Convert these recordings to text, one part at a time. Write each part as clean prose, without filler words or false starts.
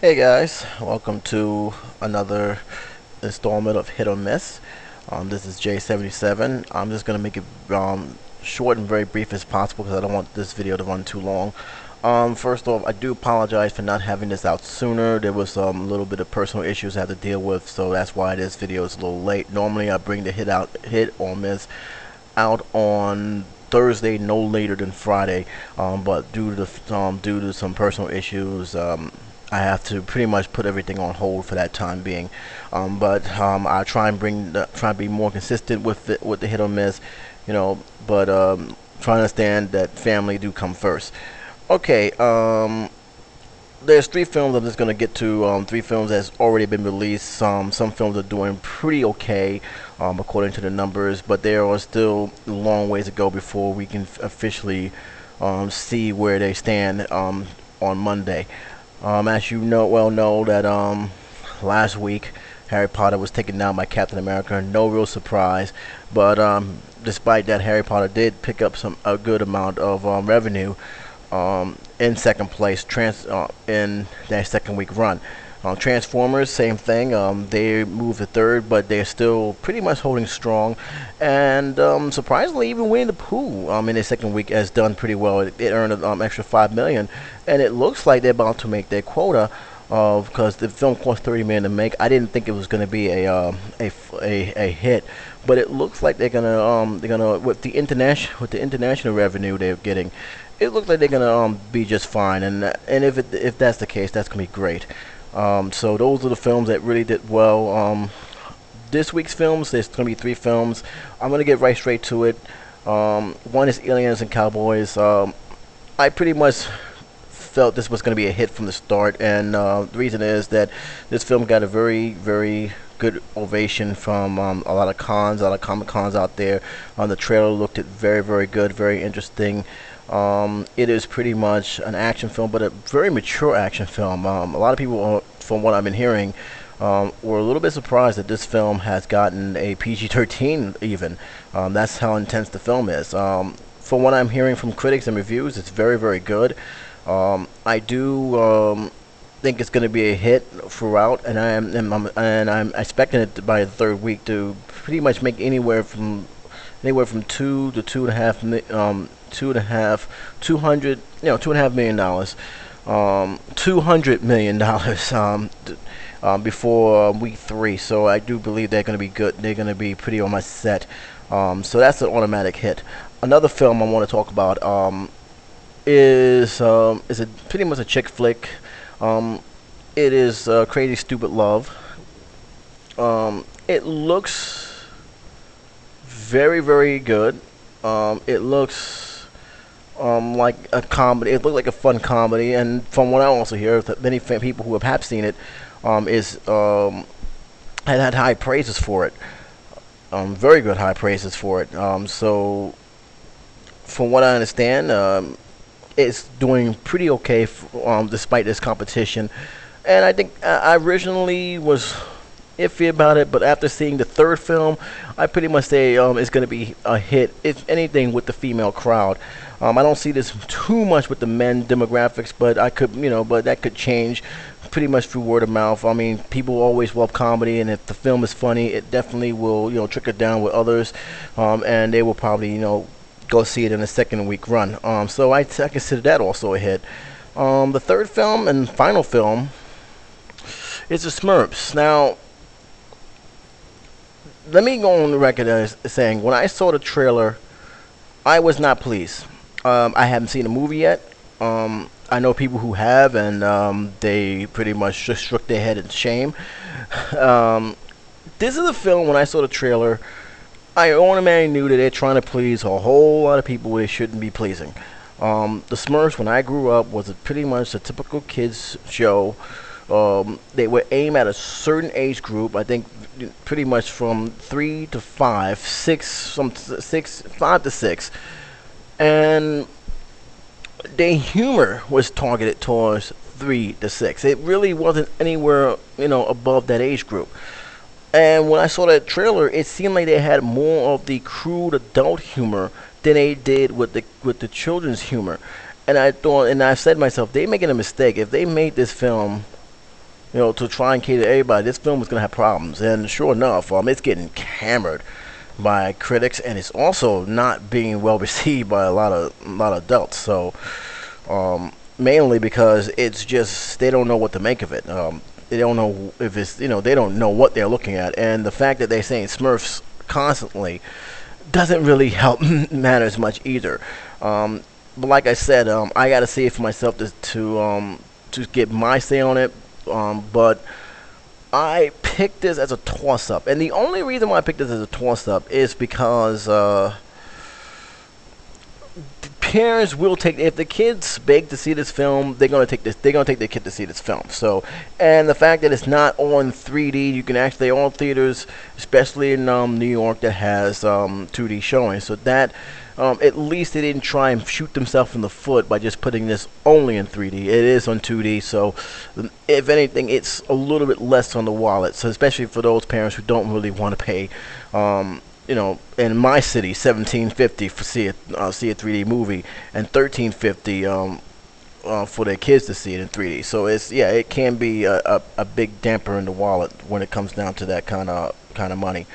Hey guys, welcome to another installment of Hit or Miss. This is J77. I'm just going to make it short and very brief as possible because I don't want this video to run too long. First off, I do apologize for not having this out sooner. There was a little bit of personal issues I had to deal with, so that's why this video is a little late. Normally I bring the Hit or Miss out on Thursday, no later than Friday, but due to some personal issues, I have to pretty much put everything on hold for that time being. But I try and try and be more consistent with the hit or miss, you know. But try to understand that family do come first. Okay. There's three films I'm just gonna get to. Three films that's already been released. Some films are doing pretty okay, according to the numbers, but there are still a long ways to go before we can officially see where they stand on Monday. As you know that last week Harry Potter was taken down by Captain America. No real surprise, but despite that, Harry Potter did pick up a good amount of revenue in second place in that second week run. Transformers, same thing. They moved to third, but they're still pretty much holding strong. And surprisingly, even Winnie the Pooh in their second week has done pretty well. It earned an extra $5 million, and it looks like they're about to make their quota. Because the film cost $30 million to make. I didn't think it was going to be a hit, but it looks like they're gonna with the international revenue they're getting, it looks like they're gonna be just fine. And if that's the case, that's gonna be great. So those are the films that really did well. This week's films, there's gonna be three films. I'm gonna get right straight to it. One is Aliens and Cowboys. I pretty much felt this was going to be a hit from the start, and the reason is that this film got a very, very good ovation from a lot of Comic Cons out there. The trailer looked very, very good, very interesting. It is pretty much an action film, but a very mature action film. A lot of people, from what I've been hearing, were a little bit surprised that this film has gotten a PG-13 even. That's how intense the film is. From what I'm hearing from critics and reviews, it's very, very good. I do think it's going to be a hit throughout, and I'm expecting it by the third week to pretty much make anywhere from 2 to 2.5 $2.5 million, $200 million before week 3. So I do believe they're going to be good. They're going to be pretty on my set. So that's an automatic hit. Another film I want to talk about is pretty much a chick flick. It is Crazy Stupid Love. It looks very, very good. It looks like a comedy. It looked like a fun comedy, and from what I also hear, that many people who have perhaps seen it had high praises for it. Very good high praises for it. So, from what I understand, it's doing pretty okay despite this competition. And I think I originally was iffy about it, but after seeing the third film, I pretty much say it's going to be a hit, if anything, with the female crowd. I don't see this too much with the men demographics, but but that could change pretty much through word of mouth. I mean, people always love comedy, and if the film is funny, it definitely will, trickle down with others, and they will probably, go see it in a second week run. So I consider that also a hit. The third film and final film is The Smurfs. Now, let me go on the record as saying, when I saw the trailer, I was not pleased. I haven't seen the movie yet. I know people who have, and they pretty much just shook their head in shame. This is a film, when I saw the trailer, I automatically knew that they're trying to please a whole lot of people they shouldn't be pleasing. The Smurfs, when I grew up, was pretty much a typical kids show. They were aimed at a certain age group. I think pretty much from 3 to 5, 5 to 6, and their humor was targeted towards 3 to 6. It really wasn't anywhere above that age group. And when I saw that trailer, it seemed like they had more of the crude adult humor than they did with the children's humor. And I thought, and I said to myself, they're making a mistake. If they made this film to try and cater to everybody, this film was gonna have problems. And sure enough, it's getting hammered by critics, and it's also not being well received by a lot of adults. So mainly because it's just they don't know what to make of it. They don't know if it's they don't know what they're looking at, and the fact that they're saying Smurfs constantly doesn't really help matters much either. But like I said, I got to see it for myself to get my say on it. But I picked this as a toss-up, and the only reason why I picked this as a toss-up is because parents will take, if the kids beg to see this film, they're gonna take their kid to see this film. So, and the fact that it's not on 3D, you can actually on theaters, especially in New York, that has 2D showing. So that at least they didn't try and shoot themselves in the foot by just putting this only in 3D. It is on 2D, so if anything, it's a little bit less on the wallet. So especially for those parents who don't really want to pay, in my city, $17.50 for see a 3D movie, and $13.50 for their kids to see it in 3D. So it can be a big damper in the wallet when it comes down to that kind of money.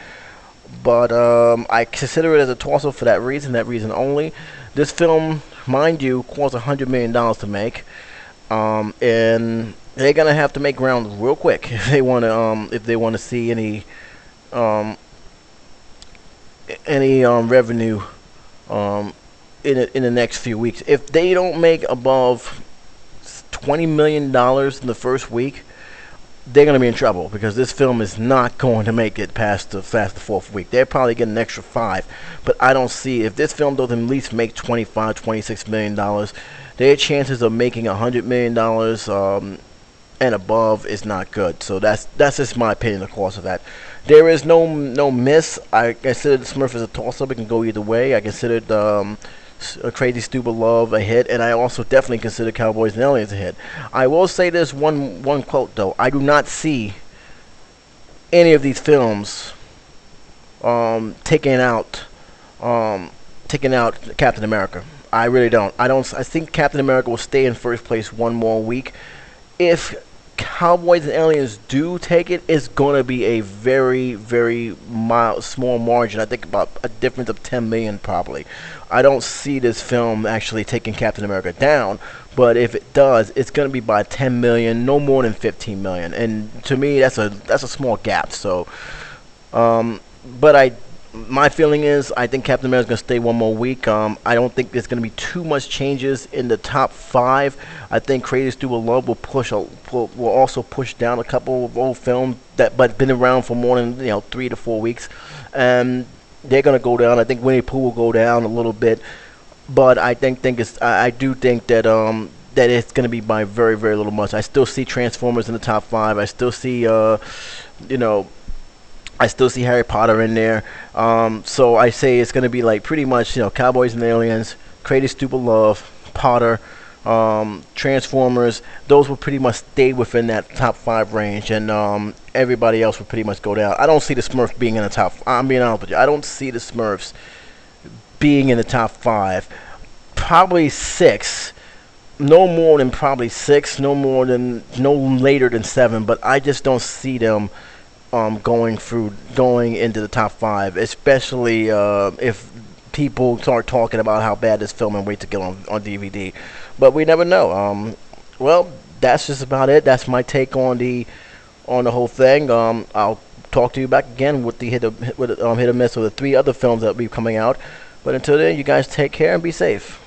But I consider it as a toss-up for that reason only. This film, mind you, cost $100 million to make, and they're gonna have to make ground real quick if they want to see any revenue in the next few weeks. If they don't make above $20 million in the first week, they're going to be in trouble, because this film is not going to make it past the fourth week. They're probably getting an extra 5, but I don't see, if this film doesn't at least make $25-26 million, their chances of making $100 million and above is not good. So that's just my opinion, of course, of that. There is no miss. I consider the Smurf as a toss-up. It can go either way. I considered Crazy Stupid Love a hit, and I also definitely consider Cowboys and Aliens a hit. I will say this one quote though: I do not see any of these films taking out Captain America. I really don't. I think Captain America will stay in first place one more week. If Cowboys and Aliens do take it, it's going to be a very, very small margin. I think about a difference of 10 million probably. I don't see this film actually taking Captain America down, but if it does, it's going to be by 10 million, no more than 15 million. And to me, that's a small gap. So, but my feeling is I think Captain America is going to stay one more week. I don't think there's going to be too much changes in the top 5. I think Crazy Stupid Love will also push down a couple of old films but been around for more than 3 to 4 weeks, and they're going to go down. I think Winnie the Pooh will go down a little bit, but I do think that that it's going to be by very, very little much. I still see Transformers in the top 5. I still see I still see Harry Potter in there. So I say it's going to be like pretty much, Cowboys and Aliens, Crazy Stupid Love, Potter, Transformers. Those will pretty much stay within that top 5 range, and everybody else will pretty much go down. I don't see the Smurfs being in the top. I'm being honest with you. I don't see the Smurfs being in the top 5. Probably 6. No more than probably 6. No later than 7. But I just don't see them going into the top 5, especially if people start talking about how bad this film and wait to get on DVD. But we never know. Well, that's just about it. That's my take on the whole thing. I'll talk to you back again with the hit or miss of the 3 other films that will be coming out. But until then, you guys take care and be safe.